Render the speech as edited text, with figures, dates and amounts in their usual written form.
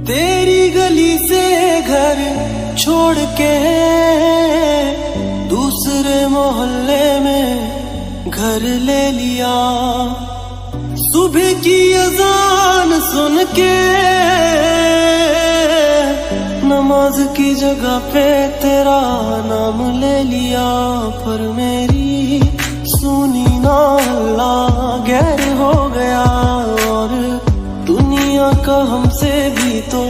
तेरी गली से घर छोड़ के दूसरे मोहल्ले में घर ले लिया। सुबह की अजान सुन के नमाज की जगह पे तेरा नाम ले लिया। पर मेरी सुनी ना अल्लाह गैर हो गया, और दुनिया का हमसे भी तो